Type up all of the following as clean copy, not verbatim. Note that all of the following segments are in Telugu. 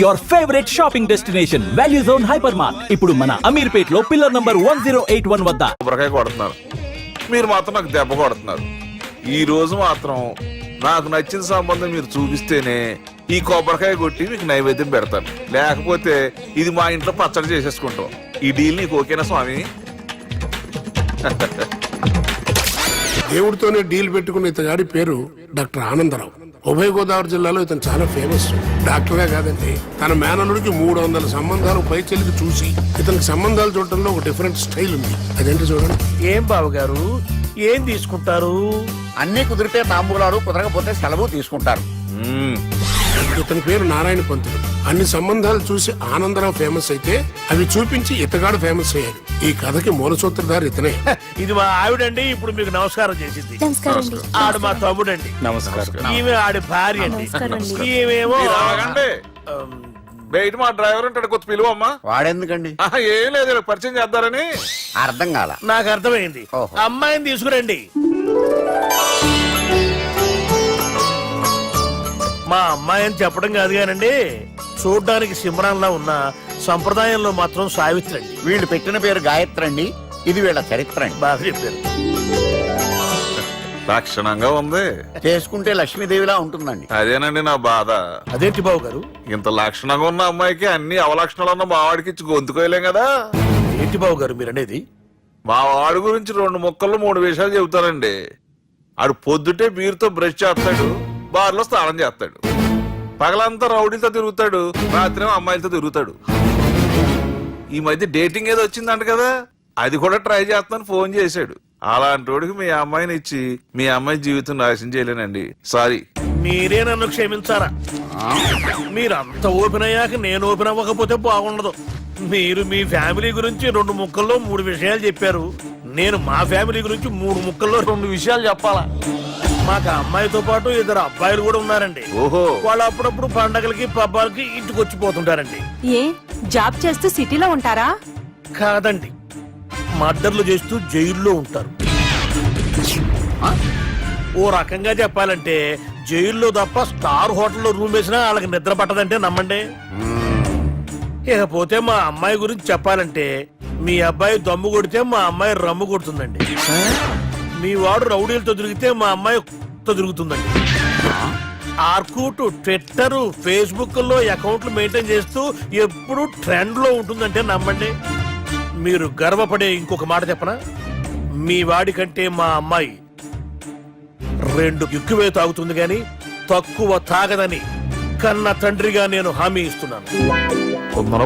Your favourite shopping destination value zone hyper mart ఇప్పుడు మన అమీర్పేట్ లో పిల్లర్ నంబర్ 1081 వద్ద కొబ్బరికాయ కొడుతున్నారు, మీరు మాత్రం నాకు దెబ్బ కొడుతున్నారు. ఈ రోజు మాత్రం నాకు నచ్చిన సంబంధం మీరు చూపిస్తేనే ఈ కొబ్బరికాయ కొట్టి మీకు నైవేద్యం పెడతాను, లేకపోతే ఇది మా ఇంట్లో పచ్చడి చేసేసుకుంటాం. ఈ డీల్ నీకు ఓకేనా స్వామి? దేవుడితోనే డీల్ పెట్టుకున్న ఇతగాడి పేరు డాక్టర్ ఆనందరావు. ఉభయ గోదావరి జిల్లాలో ఇతను చాలా ఫేమస్. డాక్టర్గా కాదండి, తన మేనల్లుడికి 300 సంబంధాలు పైచెలికి చూసి ఇతనికి సంబంధాలు చూడటంలో ఒక డిఫరెంట్ స్టైల్ ఉంది. అదేంటి చూడండి. ఏం బాబు గారు, ఏం తీసుకుంటారు? అన్ని కుదిరితే తాంబూలాలు, కుదరకపోతే సెలవు తీసుకుంటారు. ఇతని పేరు నారాయణ పంతులు. అన్ని సంబంధాలు చూసి ఆనందరావు ఫేమస్ అయితే అవి చూపించి ఇతగాడు ఫేమస్ అయ్యాడు. ఈ కథకి మూల సూత్రధారి ఇతనే. ఇది మా ఆవిడండి, ఇప్పుడు మీకు నమస్కారం చేసింది. ఆడు మా తమ్ముడండి. నమస్కారం. ఈమె ఆడి భార్య అండి. ఈమెమో బయట మా డ్రైవర్ ఉంటాడు, కొత్త పిలువమ్మా. వాడెందుకండి? ఏం లేదు, పరిచయం చేద్దారని. అర్థం కాల. నాకు అర్థమైంది. ఓహో. అమ్మాయిని తీసుకురండి. మా అమ్మాయి అని చెప్పడం కాదు కానండి, చూడ్డానికి సిమ్రాన్లా ఉన్న సంప్రదాయంలో మాత్రం సావిత్రి అండి. వీళ్ళు పెట్టిన పేరు గాయత్రి అండి. ఇది వీళ్ళ చరిత్ర అండి. బాగా చెప్పారు. లక్షణంగా ఉంది. చేసుకుంటే లక్ష్మీదేవిలా ఉంటుందండి. అదేనండి నా బాధ. అదేంటి బాబు గారు? ఇంత లక్షణంగా ఉన్న అమ్మాయికి అన్ని అవలక్షణాలు ఉన్న మా వాడికి ఇచ్చి గొంతుకోయలేం కదా. ఏంటి బాబు గారు మీరు అనేది? మా వాడి గురించి 2 ముక్కల్లో 3 విషయాలు చెబుతానండి. ఆడు పొద్దుటే బీరుతో బ్రష్ చేస్తాడు, బార్లో స్నానం చేస్తాడు, పగలంతా రౌడీలతో తిరుగుతాడు, రాత్రి అమ్మాయిలతో తిరుగుతాడు. ఈ మధ్య డేటింగ్ ఏదో వచ్చిందంట కదా, అది కూడా ట్రై చేస్తాను ఫోన్ చేశాడు. అలాంటి వాడికి మీ అమ్మాయిని ఇచ్చి మీ అమ్మాయి జీవితం నాశనం చేయలేనండి. సారీ. మీరే నన్ను క్షమించారా? మీరు అంత ఓపెన్ అయ్యాక నేను ఓపెన్ అవ్వకపోతే బాగుండదు. మీరు మీ ఫ్యామిలీ గురించి 2 ముక్కల్లో 3 విషయాలు చెప్పారు. నేను మా ఫ్యామిలీ గురించి 3 ముక్కల్లో 2 విషయాలు చెప్పాలా? మాకు అమ్మాయితో పాటు 2 అబ్బాయిలు కూడా ఉన్నారండి. ఓహో. వాళ్ళు అప్పుడప్పుడు పండగలకి పబ్బాలకి ఇంటికి వచ్చిపోతుంటారండి. ఏ జాబ్ చేస్తూ సిటీలో ఉంటారా? కాదండి, మర్డర్లు చేస్తూ జైల్లో ఉంటారు. ఓ రకంగా చెప్పాలంటే జైల్లో తప్ప స్టార్ హోటల్లో రూమ్ వేసినా వాళ్ళకి నిద్ర పట్టదంటే నమ్మండి. ఇకపోతే మా అమ్మాయి గురించి చెప్పాలంటే మీ అబ్బాయి దమ్ము కొడితే మా అమ్మాయి రమ్ము కొడుతుందండి. మీ వాడు రౌడీలతో తిరిగితే మా అమ్మాయి తిరుగుతుందండి. ఆర్కూట్, ట్విట్టర్, ఫేస్బుక్ లో అకౌంట్లు మెయింటైన్ చేస్తూ ఎప్పుడు ట్రెండ్ లో ఉంటుందంటే నమ్మండి. మీరు గర్వపడే ఇంకొక మాట చెప్పనా? మీ వాడి కంటే మా అమ్మాయి 2 ఎక్కువే తాగుతుంది గాని తక్కువ తాగదని కన్న తండ్రిగా నేను హామీ ఇస్తున్నాను.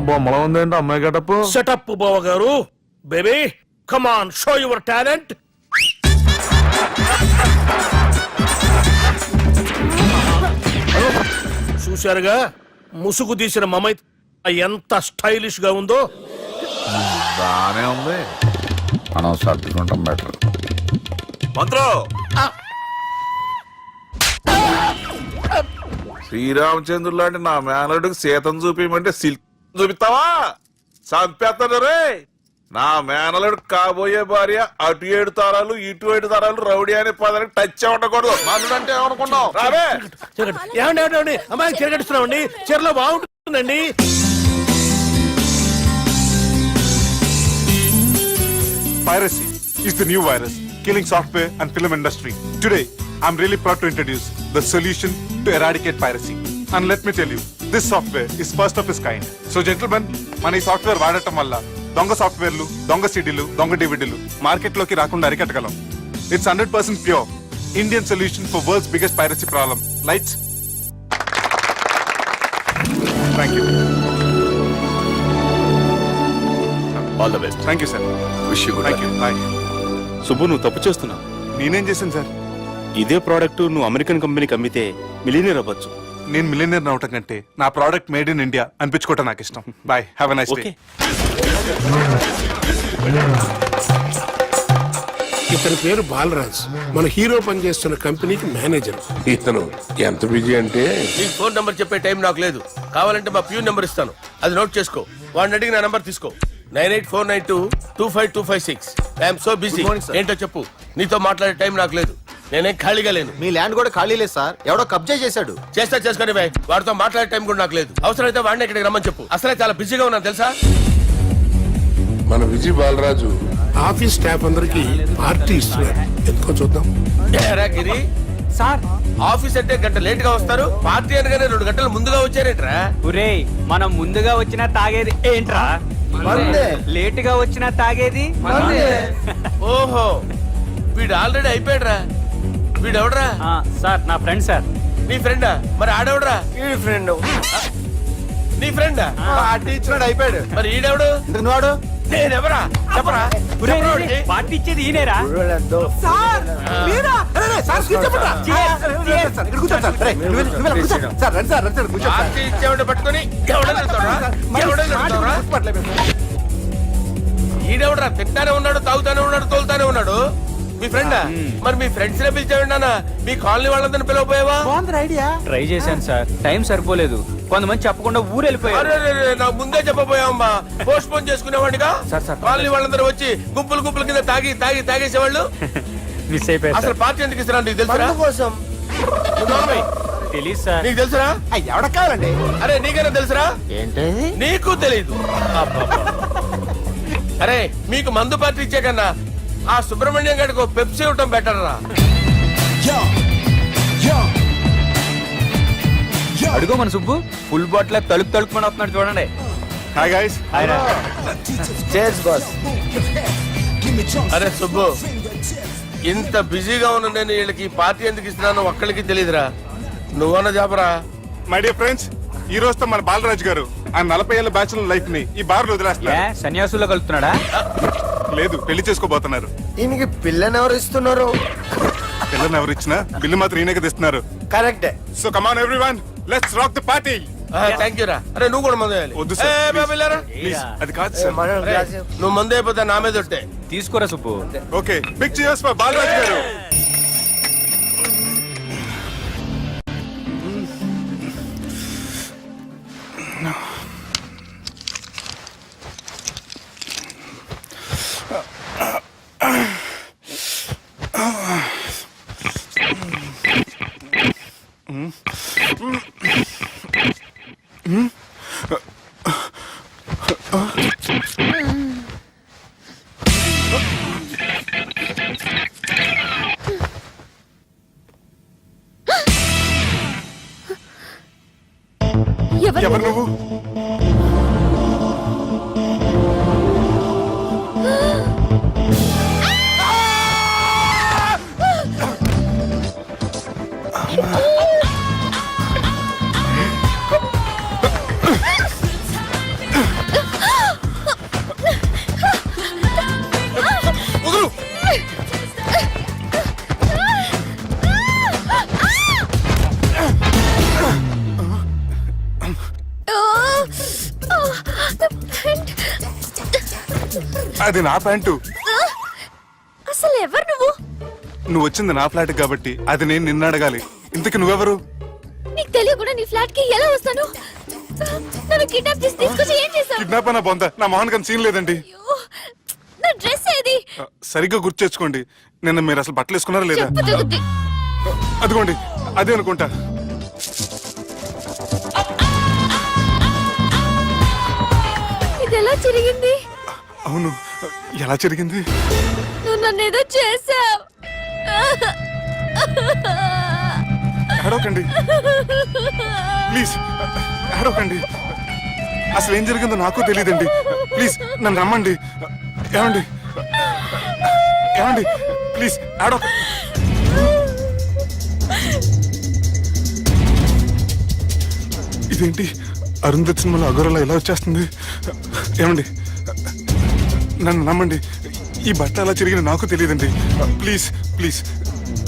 బొమ్మలో ఉందేంటి అమ్మాయి గడపు? సెటప్ బావ గారు. Baby come on, show your talent. చూశారుగా ముసుగు తీసిన మమై ఎంత స్టైలిష్ గా ఉందో. బానే ఉంది. మనం సర్దుకుంటాం బెటర్. మంత్రో, శ్రీరామచంద్రుడు లాంటి నా మేనరుడికి సీతను చూపించమంటే సిల్క్ చూపిస్తావా? చంపేస్తాడు రే. నా మేనలుడు కాబోయే భార్య అటు 7 తారాలు ఇటు 7 తారాలు రౌడీ అనే పదానికి టచ్ ఉండకూడదు. మనడు అంటే ఏమనుకున్నావు? రావే. ఏమండి అమ్మాయి తిరగడుస్తున్నామండి, చీరలో బాగుంటుందండి. Piracy is the new virus killing software and film industry. Today, I'm really proud to introduce the solution to eradicate piracy. And let me tell you, this software is first of its kind. So gentlemen, మన ఈ సాఫ్ట్వేర్ వాడటం వల్ల దొంగ సాఫ్ట్వేర్లు, దొంగ సిడీలు, దొంగ డివిడీలు మార్కెట్లోకి రాకుండా అరికట్టగలం. It's 100% pure Indian solution for world's biggest piracy problem. Lights. Thank you. All the best. Thank you, sir. Wish you good. Thank you. Bye. Subbu, నువ్వు తప్పు చేస్తున్నావు. నేనేం చేశాను సార్? ఇదే ప్రోడక్ట్ నువ్వు అమెరికన్ కంపెనీకి అమ్మితే మిలియనీర్ అవ్వచ్చు. నేను మిలియనీర్ అవటం కంటే నా ప్రోడక్ట్ మేడ్ ఇన్ ఇండియా అనిపించుకోవటం నాకు ఇష్టం. Boy, have a nice day. Okay. ఇతని పేరు బాలరాజ్. మన హీరో పనిచేస్తున్న కంపెనీకి మేనేజర్. ఇతను ఎంత బిజీ అంటే నీ ఫోన్ నంబర్ చెప్పే టైం నాకు లేదు. కావాలంటే మా ప్యూన్ నంబర్ ఇస్తాను, అది నోట్ చేసుకో. వాడిని అడిగి నా నంబర్ తీసుకో. 9849225256. I'm so busy. ఏంటో చెప్పు. నీతో మాట్లాడే టైం నాకు లేదు. నేనేం ఖాళీగా లేను. మీ ల్యాండ్ కూడా ఖాళీ లేదు సార్, ఎవడో కబ్జా చేశాడు. చేస్తా చేసుకుని బాయ్, వాడితో మాట్లాడే టైం కూడా నాకు లేదు. అవసరమైతే వాడిని ఇక్కడికి రమ్మని చెప్పు. అసలే చాలా బిజీగా ఉన్నాను తెలుసా. మన విజయ్ బాలరాజు ఆఫీస్ స్టాఫ్ అందరికి పార్టీ ఇస్తున్నాడు, ఎందుకో చూద్దాం. ఏరా గిరి సార్ ఆఫీస్ అంటే గంట లేట్ గా వస్తారు, పార్టీ అనగానే 2 గంటలు ముందుగా వచ్చారేట్రా? ఒరే మనం ముందుగా వచ్చినా తాగేది ఏంట్రా? లేట్ గా వచ్చినా తాగేది ఓహో, వీడు ఆల్రెడీ అయిపోయాడురా. వీడెవడరా? సార్ నా ఫ్రెండ్ సార్. నీ ఫ్రెండా? మరి ఆడెవడరా? ఈ ఫ్రెండ్ నీ ఫ్రెండా? పార్టీ ఇచ్చినాడు, అయిపోయాడు. మరి ఈడెవడు? ఇంతకు నువ్వాడు నేనెవరా చెప్పరా? చెప్పరా వాడికి? పార్టీ ఇచ్చేది ఈనేరా? పార్టీ ఇచ్చేవాడిని పట్టుకొని ఎవడని అడుగుతావురా? ఎవడని అడుగుతావురా? ఈడెవడరా? తింటానే ఉన్నాడు, తాగుతానే ఉన్నాడు, తోలుతానే ఉన్నాడు. మీ ఫ్రెండా? మరి మీ ఫ్రెండ్స్ నే పిలిచాడు నాన్న. మీ కాలనీ వాళ్ళందరినీ పిలవపోయావా? ట్రై చేశాను సార్, టైం సరిపోలేదు. కొంతమంది చెప్పకుండా ఊరు వెళ్ళిపోయారు. అరే నాకు ముందే చెప్పబోయావమ్మా. పోస్ట్ పోన్ చేసుకునేవాడిగా. కాలనీ వాళ్ళందరూ వచ్చి గుంపులు గుంపుల కింద తాగేసేవాళ్ళు. మిస్ అయిపోయారు అసలు పార్టీ ఎందుకు ఇస్తున్నా నీకు తెలుసురా? కోసం తెలీదు సార్. నీకు తెలుసురా? ఎవడ కావాలండి? అరే నీకైనా తెలుసురా? ఏంటి నీకు తెలీదు. అరే మీకు మందు పార్టీ ఇచ్చే కన్నా ఆ సుబ్రహ్మణ్యం గారికి పెప్సీ ఇవ్వటం బెటర్ రా. అడుగో మన సుబ్బు ఫుల్ బాటిల్ తలుపుమని వస్తున్నాడు చూడండి. Hi guys. Chairs boss. అరే సుబ్బు, ఇంత బిజీగా ఉన్న నేను వీళ్ళకి ఈ పార్టీ ఎందుకు ఇస్తున్నాను ఒక్కడికి తెలియదురా. నువ్వన్న చెప్పరా? మై డియర్ ఫ్రెండ్స్, ఈ రోజుతో మన బాలరాజు గారు ఆ 40 ఏళ్ల బ్యాచులర్ లైఫ్ ని ఈ బార్ లో వదిలేస్తున్నారు. సన్యాసుల్లో కలుపుతున్నాడా? లేదు, పెళ్లి చేసుకోబోతున్నారు. ఈయనకి పిల్లని ఎవరు ఇస్తున్నారు? పిల్లని ఎవరు ఇచ్చినా బిల్లు మాత్రం ఈయనకి తెస్తున్నారు. కరెక్టే. So come on everyone, let's rock the party. Thank you రా. అరే నువ్వు కూడా మందు వేయాలి. వద్దు సార్, ఏ, బాబు, వెళ్ళారా? ప్లీజ్. అది కాదు సార్. అరే, నువ్వు మందు అయిపోతే నా మీద ఒట్టే. తీసుకోరా Subbu. Okay, big cheers for Balaraju గారు. ఎవరు నువ్వు? అది నా ప్యాంటు. అసలు ఎవరు నువ్వు? నువ్వు వచ్చింది నా ఫ్లాట్ కాబట్టి అది నేను నిన్ను అడగాలి. ఇంతకు నువ్వెవరు? నీకు తెలియకుండా నీ ఫ్లాట్ కి ఎలా వస్తాను? నన్ను కిడ్నాప్ చేసి తీసుకొచ్చి ఏం చేశావు? కిడ్నాప్ అన్న బొంద, నా మోహన్ కన్ సీన్ లేదండి. నా డ్రెస్ ఏది? సరిగ్గా గుర్తు తెచ్చుకోండి. నిన్న మీరు అసలు బట్టలు వేసుకున్నారా లేదా? చెప్పు తగ్గుద్ది. అదిగోండి, అదే అనుకుంటా. ఇది ఎలా జరిగింది? అవును, ఎలా జరిగింది? నువ్వు నన్ను ఏదో చేసావు. ఏడవకండి ప్లీజ్, ఏడవకండి. అసలు ఏం జరిగిందో నాకు తెలియదండి. ప్లీజ్ నన్ను రమ్మండి. ఏమండి ఏమండి ప్లీజ్ ఏడవ. ఇదేంటి అరుంధతి సినిమాలో అగోరలా ఎలా వచ్చేస్తుంది? ఏమండి నన్ను నమ్మండి, ఈ బట్ట అలా చిరిగిన నాకు తెలియదండి. ప్లీజ్ ప్లీజ్,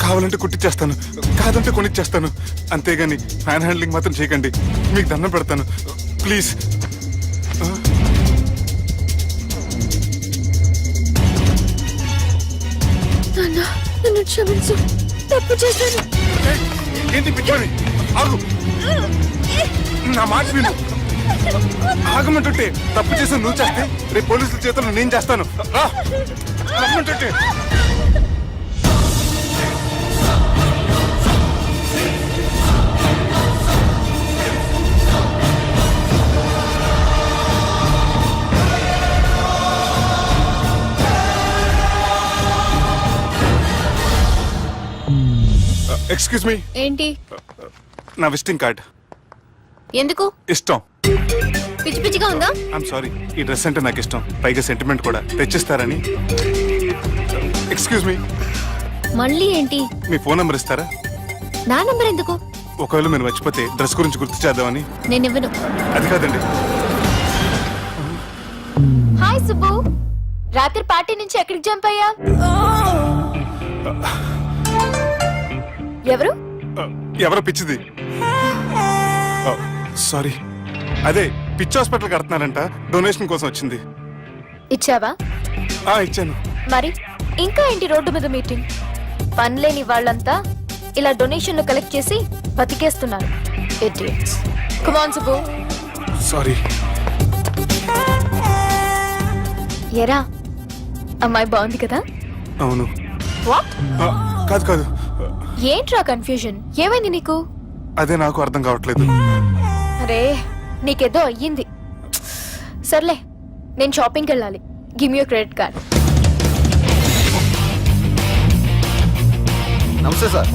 కావాలంటే కుట్టిచ్చేస్తాను, కాదంటే కొనిచ్చేస్తాను. అంతేగాని హ్యాండ్ హ్యాండ్లింగ్ మాత్రం చేయకండి, మీకు దండం పెడతాను ప్లీజ్. నన్ను క్షమించు, తప్పు చేశాను. ఏంటి పిచ్చోని? ఆగు, నా మాట విను. ఆగమంటుంటే తప్పు చేసి నువ్వు చేస్తే రేపు పోలీసుల చేతుల్లో నేను చేస్తాను. రా, రమ్మంటుంటే. ఎక్స్క్యూజ్ మీ, ఏంటి? నా విజిటింగ్ కార్డ్. ఎందుకు? ఇష్టం. పిచ్చి పిచ్చిగా ఉందా? ఐఎమ్ సారీ, ఈ డ్రెస్ అంటే నాకు ఇష్టం, పైగా సెంటిమెంట్ కూడా. తెచ్చిస్తారని. ఎక్స్క్యూజ్ మీ, మళ్ళీ ఏంటి? మీ ఫోన్ నెంబర్ ఇస్తారా? నా నంబర్ ఎందుకు? ఒకవేళ మీరు మర్చిపోతే డ్రెస్ గురించి గుర్తు చేద్దామని. నేను ఇవ్వను. అది కాదండి. హాయ్ సుబ్బు, రాత్రి పార్టీ నుంచి ఎక్కడికి జంప్ అయ్యా? ఎవరు? ఎవరో పిచ్చిది. సారీ, అదే పిచ్చి హాస్పిటల్ కడుతున్నారంట, డొనేషన్ కోసం వచ్చింది. ఇచ్చావా? ఇచ్చాను. మరి ఇంకా ఏంటి రోడ్డు మీద మీటింగ్? పనిలేని వాళ్ళంతా ఇలా డొనేషన్లు కలెక్ట్ చేసి బతికేస్తున్నారు. Idiots. Come on, Subbu. Sorry. ఎరా, అమ్మాయి బాగుంది కదా? అవును. వాట్? కాదు కాదు, ఏంట్రా కన్ఫ్యూజన్? ఏమైంది నీకు? అదే నాకు అర్థం కావట్లేదు. అరే, నీకేదో అయ్యింది. సర్లే, నేను షాపింగ్కి వెళ్ళాలి. Give me your credit card. నమస్తే సార్.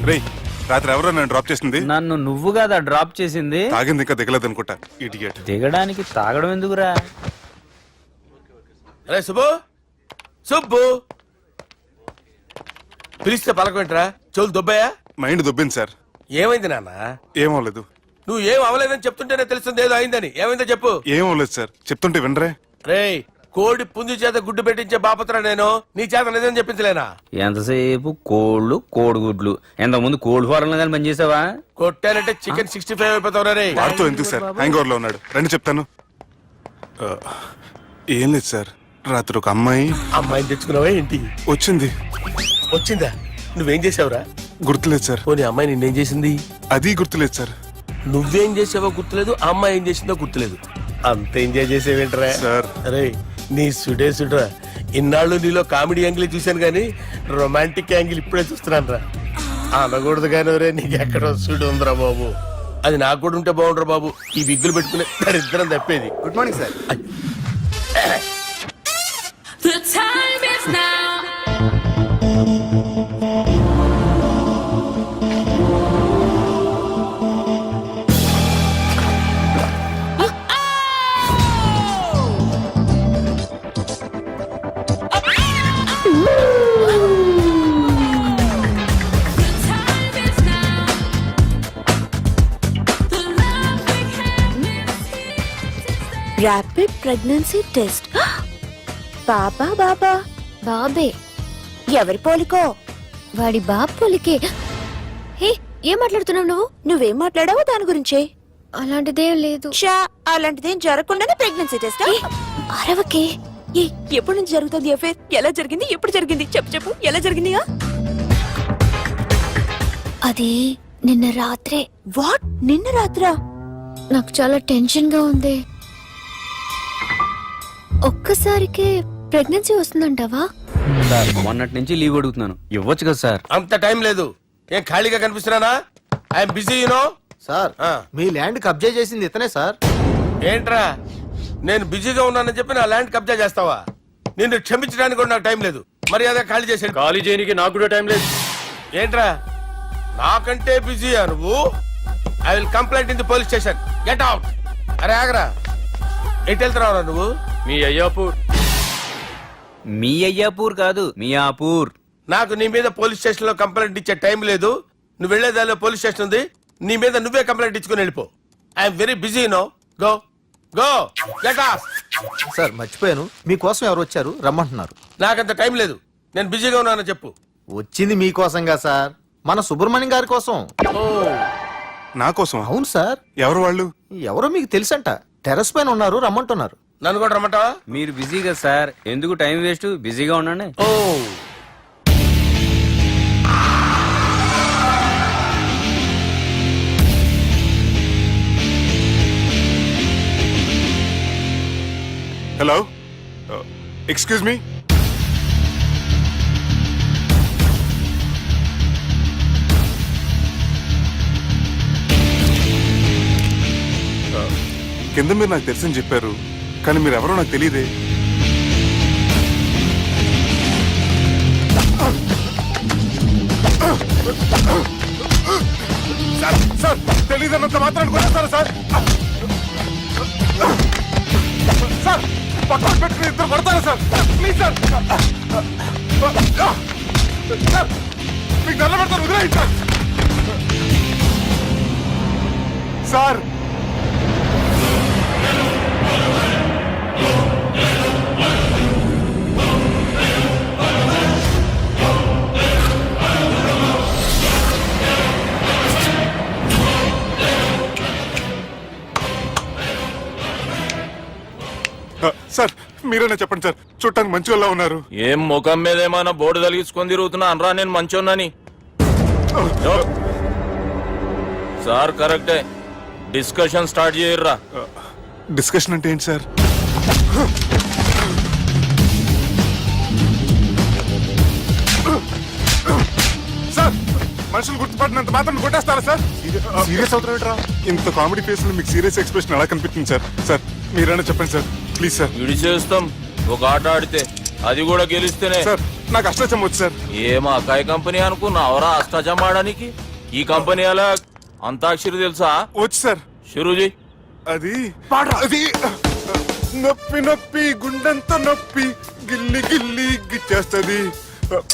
రేయ్, రాత్రి ఎవరో నన్ను డ్రాప్ చేసింది? నన్ను నువ్వు కదా డ్రాప్ చేసింది. తాగింది ఇంకా దిగలేదు అనుకుంటా. ఇడియట్. దిగడానికి తాగడం ఎందుకురా? అరే సుబ్బు, సుబ్బు పిలిస్తే పలకమేంట్రా? చెవులు దొబ్బాయా? Mind దొబ్బింది sir. ఏమైంది నాన్న? ఏమవలేదు. నువ్వు ఏం అవలేదని చెప్తుంటేనే తెలుస్తుంది ఏదో అయిందని. ఏమైందో చెప్పు. ఏమవలేదు సార్, చెప్తుంటే వినరే. రేయ్, కోడి పుంజు చేత గుడ్డు పెట్టించే బాపత్రా నేను. నీ చేత నిజం చెప్పించలేనా? ఎంతసేపు కోళ్ళు కోడిగుడ్లు. ఎంతకుముందు కోడి ఫారంలో కానీ పనిచేసావా? కొట్టానంటే చికెన్ 65 అయిపోతావు రే. వాడుతూ ఎందుకు సార్, హ్యాంగ్ ఓవర్ లో ఉన్నాడు. రండి చెప్తాను. ఏం లేదు సార్, రాత్రి ఒక అమ్మాయిని తెచ్చుకున్నావా ఏంటి? వచ్చింది. వచ్చిందా? నువ్వేం చేసావురా? గుర్తులేదు సార్. పోనీ అమ్మాయి నిన్నేం చేసింది? అది గుర్తులేదు సార్. నువ్వేం చేసావో గుర్తులేదు, ఆ అమ్మాయి ఏం చేసిందో గుర్తులేదు. అంత ఎంజాయ్ చేసేవేంట్రా సార్? అరే నీ సుడేసుడ్రా. ఇన్నాళ్ళు నీలో కామెడీ యాంగిల్ చూశాను కానీ రొమాంటిక్ యాంగిల్ ఇప్పుడే చూస్తున్నాను రా. అనకూడదు కానీ రే, నీకు ఎక్కడో సుడు ఉందిరా బాబు. అది నాకు కూడా ఉంటే బాగుండ్రా బాబు. ఈ విగ్గులు పెట్టుకునే దరిద్రం తప్పేది. Good morning sir. The time is now. Rapid pregnancy test. బాబా బాబా బాబే. ఎవరి పోలికో? వాడి బాబు పోలికే. హే, ఏం మాట్లాడుతున్నావు నువ్వు? నువ్వేం మాట్లాడావో దాని గురించే. అలాంటిదేం లేదు. అలాంటిదేం జరగకుండానే ప్రెగ్నెన్సీ టెస్ట్? అరవకే. ఎప్పటి నుంచి జరుగుతుంది అఫేర్? ఎలా జరిగింది? ఎప్పుడు జరిగింది? చెప్పు చెప్పు, ఎలా జరిగింది? అది నిన్న రాత్రే. వాట్? నిన్న రాత్రా? నాకు చాలా టెన్షన్ గా ఉంది. ఒక్కసారికే ప్రెగ్నెన్సీ వస్తుందంటావా? సార్, మొన్నటి నుంచి లీవ్ అడుగుతున్నాను, ఇవ్వచ్చు కదా సార్? అంత టైం లేదు. ఏం ఖాళీగా కనిపిస్తున్నానా? I'm busy you know. సార్, మీ ల్యాండ్ కబ్జా చేసింది ఇతనే సార్. ఏంట్రా, నేను బిజీగా ఉన్నానని చెప్పి నా ల్యాండ్ కబ్జా చేస్తావా? నిన్ను క్షమించడానికి కూడా నాకు టైం లేదు. మరి అదే ఖాళీ చేసాడు. ఖాళీ చేయడానికి నాకు కూడా టైం లేదు. ఏంట్రా, నాకంటే బిజీయా నువ్వు? I will complaint in the police station. Get out. అరే ఆగరా, ఎటు వెళ్తున్నావురా నువ్వు? మీ అయ్యాపూర్. మీ అయ్యాపూర్ కాదు, మియాపూర్. నాకు నీ మీద పోలీస్ స్టేషన్ లో కంప్లైంట్ ఇచ్చే టైం లేదు. నువ్వు వెళ్లేదాలో పోలీస్ స్టేషన్ ఉంది. నీ మీద నువ్వే కంప్లైంట్ ఇచ్చుకుని వెళ్ళిపో. I'm very busy no. Go go get off. Sir మర్చిపోయాను, మీకోసం ఎవరు వచ్చారు రమ్మంటున్నారు. నాకంత టైం లేదు, నేను బిజీగా ఉన్నానని చెప్పు. వచ్చింది మీకోసంగా సార్, మన సుబ్రహ్మణ్యం గారి కోసం. ఓ, నా కోసం? అవును సార్. ఎవరు వాళ్ళు? ఎవరో మీకు తెలుసంట, టెర్రస్ పైన ఉన్నారు, రమ్మంటున్నారు. నన్ను కూడా రమ్మంటావా? మీరు బిజీ కదా సార్, ఎందుకు టైం వేస్ట్? బిజీగా ఉండండి. ఓ, హలో, ఎక్స్క్యూజ్ మీ. కింద మీరు నాకు తెలుసని చెప్పారు, కానీ మీరు ఎవరో నాకు తెలియదే. సార్ తెలియదన్నంత మాత్రాన్ని కొట్టేస్తారా సార్? సార్ పక్కన పెట్టుకుని ఇద్దరు పడతారా సార్? Please sir. సార్ మీకు నల్ల పెడతారు, వదిలేయండి సార్. సార్ సార్ మీరేనా చెప్పండి సార్, చూడటానికి మంచి వాళ్ళ ఉన్నారు. ఏం ముఖం మీద ఏమైనా బోర్డు తలిగించుకొని తిరుగుతున్నా అనరా నేను మంచోన్నాని. సార్ కరెక్టే, డిస్కషన్ స్టార్ట్ చేయర్రా. డిస్కషన్ అంటే ఏంటి సార్? సార్ మనుషులు గుర్తుపడినంత మాత్రం కొట్టేస్తారా సార్? సీరియస్ అవుతారా? ఇంత కామెడీ ఫేస్ లో మీకు సీరియస్ ఎక్స్ప్రెషన్ ఎలా కనిపిస్తుంది సార్? సార్ మీరైనా చెప్పండి సార్, ప్లీజ్ సార్. విడి చేస్తాం ఒక ఆట ఆడితే, అది కూడా గెలిస్తేనే. సార్ నాకు అష్టాచం వచ్చు సార్. ఏం అకాయ కంపెనీ అనుకున్నావరా అష్టాచం ఆడడానికి? ఈ కంపెనీ అలా అంతాక్షరి తెలుసా? వచ్చు సార్. షురూజీ. అది అది నొప్పి నొప్పి గుండెంత నొప్పి గిల్లి గిల్లి గిచ్చేస్తది,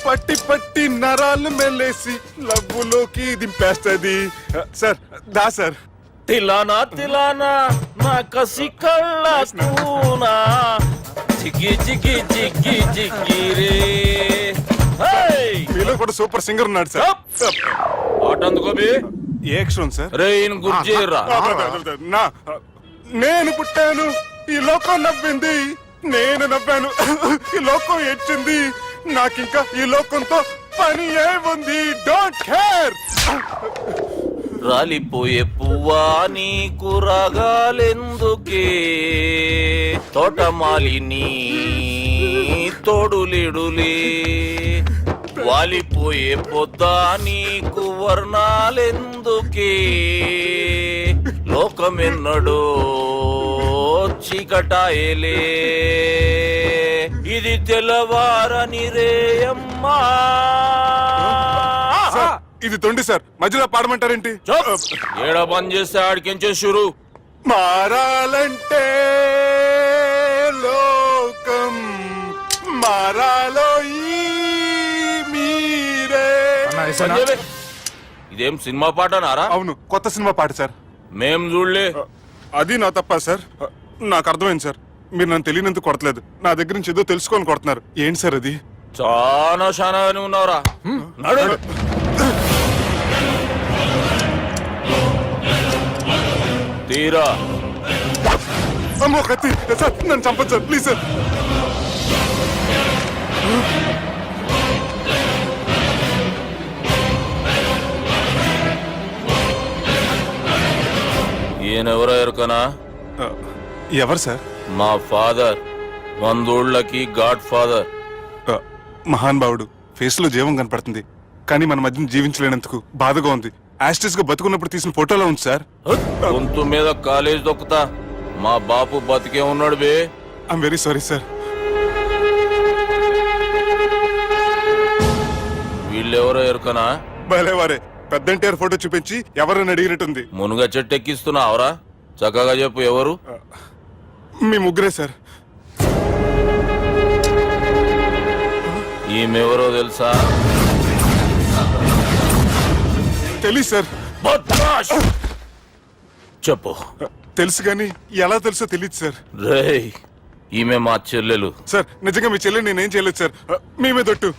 పట్టి పట్టి నరాలు మెల్లేసి లవ్వులోకి దింపేస్తది. సార్ దా సార్. తిలానా తిలానా నా కసి కళ్ళ కూనా జిగి జిగి జిగి జిగి రే. మీలో కూడా సూపర్ సింగర్ ఉన్నాడు సార్. ఆట అందుకోబి ఏ అక్షరం సార్? రే ఈయన గుర్తు చేయర్రా. నా నేను పుట్టాను, ఈ లోకం నవ్వింది, నేను నవ్వాను, ఈ లోకం ఏడ్చింది, నాకింకా ఈ లోకంతో పని ఏముంది? Don't care. రాలిపోయే పువ్వా నీకు రాగాలెందుకే, తోటమాలిని తోడులిడులే, వాలిపోయే పొద్దా నీకు వర్ణాలెందుకే, లోకమెన్నడో చీకటాయలే, ఇది తెల్లవారని రేయమ్మా. సార్, ఇది తొండి సార్, మధ్యలో పాడమంటారేంటి? ఏడా బంద్ చేస్తే ఆడికించే షురు. మారాలంటే లోకం మారాలో ఈ మీరే. ఇదేం సినిమా పాట నారా? అవును, కొత్త సినిమా పాట సార్. మేం చూడలే. అది నా తప్ప సార్. నాకు అర్థమైంది సార్, మీరు నన్ను తెలియనందుకు కొడతలేదు, నా దగ్గర నుంచి ఏదో తెలుసుకొని కొడుతున్నారు. ఏంటి సార్ అది? చాలా శానాగానే ఉన్నావురా. నడు. తీరా. అమ్మో కత్తి సార్, నన్ను చంపదు సార్, ప్లీజ్ సార్. ఈయనెవరో ఎరుకనా? ఎవరు సార్? మా ఫాదర్, 100 గాడ్ ఫాదర్. మహాన్ భావుడు. ఫేస్ లో జీవం కనపడుతుంది, కానీ మన మధ్యన జీవించలేనందుకు బాధగా ఉంది. యాస్టిస్ గా బతుకున్నప్పుడు తీసిన ఫోటోలో ఉంది సార్. గొంతు మీద కాలేజ్ దొక్కుతా. మా బాపు బతికే ఉన్నాడు బే. I'm very sorry sir. వీళ్ళెవరో ఎరుకనా? భలేవారే, పెద్ద ఎన్టీఆర్ ఫోటో చూపించి ఎవరని అడిగినట్టుంది. మునుగ చెట్టు ఎక్కిస్తున్నావురా? చక్కగా చెప్పు ఎవరు? మీ ముగ్గురే సార్. ఈమెవరో తెలుసా? తెలీదు సార్. చెప్పు. తెలుసు కానీ ఎలా తెలుసో తెలియదు సార్. రేయ్, ఈమె మా చెల్లెలు. సార్ నిజంగా మీ చెల్లెని నేనేం చేయలేదు సార్, మేమే దొట్టు.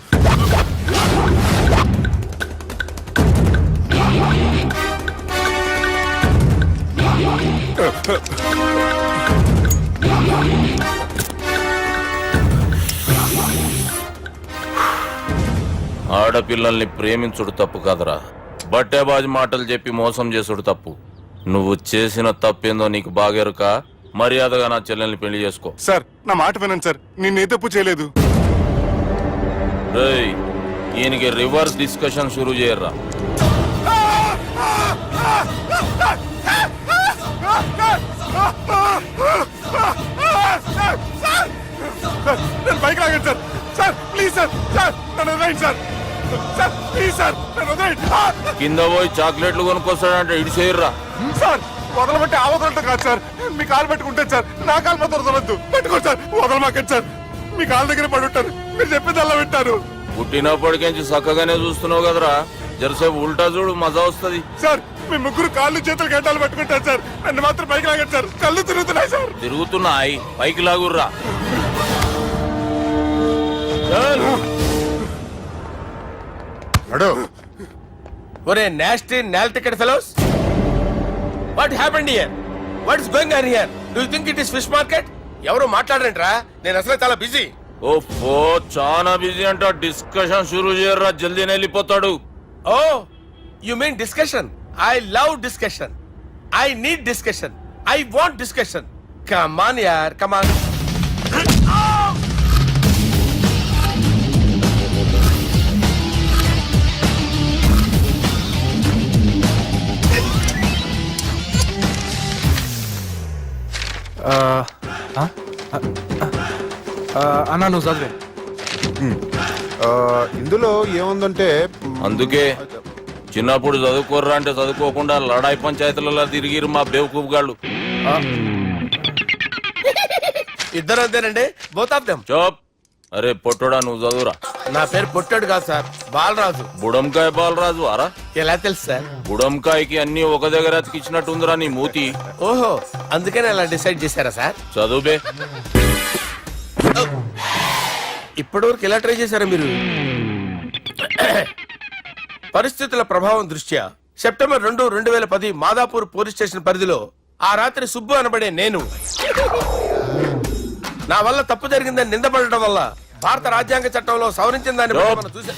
ఆడపిల్లల్ని ప్రేమించుడు తప్పు కాదురా, బట్టేబాజు మాటలు చెప్పి మోసం చేసుడు తప్పు. నువ్వు చేసిన తప్పేందో నీకు బాగెరుక. మర్యాదగా నా చెల్లెల్ని పెళ్లి చేసుకో. సార్ నా మాట వినండి సార్, నేనే తప్పు చేయలేదు. రేయ్, ఈయనకి రివర్స్ డిస్కషన్ షురూ చేయర్రా. నేను బైక్ లాగండి sir. Sir please sir, sir నన్ను right sir. Sir please sir నన్ను వదిలేయండి. కింద పోయి చాక్లెట్లు కొనుక్కొస్తాడంటే ఇటు చేయర్రా. సార్ వదలమంటే ఆ వదలటం కాదు సార్, మీ కాలు పెట్టుకుంటాను సార్, నా కాలు మాత్రం వదలొద్దు. పెట్టుకోండి సార్, వదలమాకండి సార్, మీ కాలు దగ్గర పడి ఉంటారు, మీరు చెప్పేది అలా వింటారు. పుట్టినప్పటికేంచి చక్కగానే చూస్తున్నావు కదరా, జరసేపు ఉల్టా చూడు మజా వస్తది. సార్ మీ ముగ్గురు కాళ్ళు చేతులు గంటలు పెట్టుకుంటారు సార్, నన్ను మాత్రం పైకి లాగండి సార్, కళ్ళు తిరుగుతున్నాయి సార్. తిరుగుతున్నాయి పైకి లాగుర్రా. ఒరే నాస్టీ నాల్ ticket fellows, what happened here? What is going on here? Do you think it is fish market? ఎవరు మాట్లాడరంట్రా, నేను అసలే చాలా బిజీ. ఓ చాలా బిజీ అంట, డిస్కషన్ షురూ చేయర్రా, జల్దీనే వెళ్ళిపోతాడు. Oh you mean discussion? I love discussion, I need discussion, I want discussion. Come on యార్, కమ్ ఆన్. అన్నా నువ్వు చదివే. ఇందులో ఏముందంటే అందుకే చిన్నప్పుడు చదువుకోర్రా అంటే చదువుకోకుండా లడాయి పంచాయతీలలో తిరిగిరు మా బేవకూఫ్ గాళ్ళు. ఇద్దరు అంతేనండి, బోత్ ఆఫ్ దెమ్. చోప్. అరే పొట్టోడా నువ్వు చదువురా. నా పేరు పొట్టాడు కాదు సార్, బాలరాజు. బుడంకాయ బాలరాజు అరా? ఎలా తెలుసు సార్? బుడంకాయకి అన్ని ఒక దగ్గర అతికిచ్చినట్టుందిరా నీ మూతి. ఓహో, అందుకని అలా డిసైడ్ చేశారా సార్? చదువుబే. ఇప్పటివరకు ఎలా ట్రై చేశారా మీరు? పరిస్థితుల ప్రభావం దృష్ట్యా సెప్టెంబర్ 2, 2010 మాదాపూర్ పోలీస్ స్టేషన్ పరిధిలో ఆ రాత్రి సుబ్బు అనబడే నేను నా వల్ల తప్పు జరిగిందని నిందపడటం వల్ల భారత రాజ్యాంగ చట్టంలో సవరించిన దాన్ని బట్టి మనం చూసా.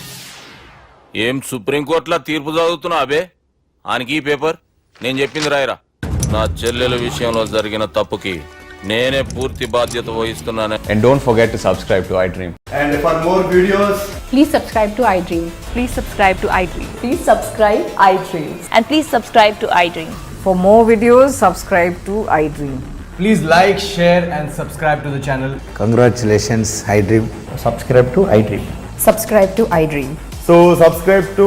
ఏం సుప్రీంకోర్టులో తీర్పు చదువుతున్నా అబే? ఆనికి ఈ పేపర్ నేను చెప్పింది రాయరా. నా చెల్లెల విషయంలో జరిగిన తప్పుకి నేనే పూర్తి బాధ్యత వహిస్తున్నాను. And don't forget to subscribe to iDream. And for more videos, Please subscribe to iDream. Please subscribe to iDream. Please subscribe iDream. And please subscribe to iDream. For more videos, subscribe to iDream. please like, share and subscribe to the channel. Congratulations iDream. Subscribe to iDream. Subscribe to iDream. So subscribe to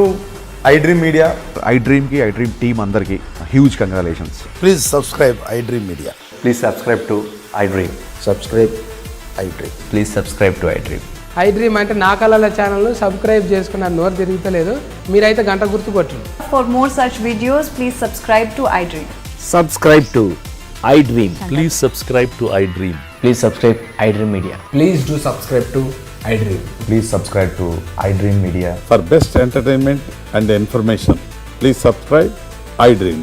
iDream Media. iDream కి iDream టీమ్ అందరికి huge congratulations. Please subscribe iDream media. Please subscribe to iDream. Subscribe iDream. Please subscribe to iDream. iDream అంటే నా కళల ఛానల్ సబ్స్క్రైబ్ చేసుకున్న నోరు తిరుగుతలేదు, మీరైతే గంట గుర్తు కొట్టండి. For more such videos, please subscribe to iDream. Subscribe to iDream. Please subscribe to iDream. Please subscribe iDream Media. Please do subscribe to iDream. Please subscribe to iDream Media. For best entertainment and information, please subscribe iDream.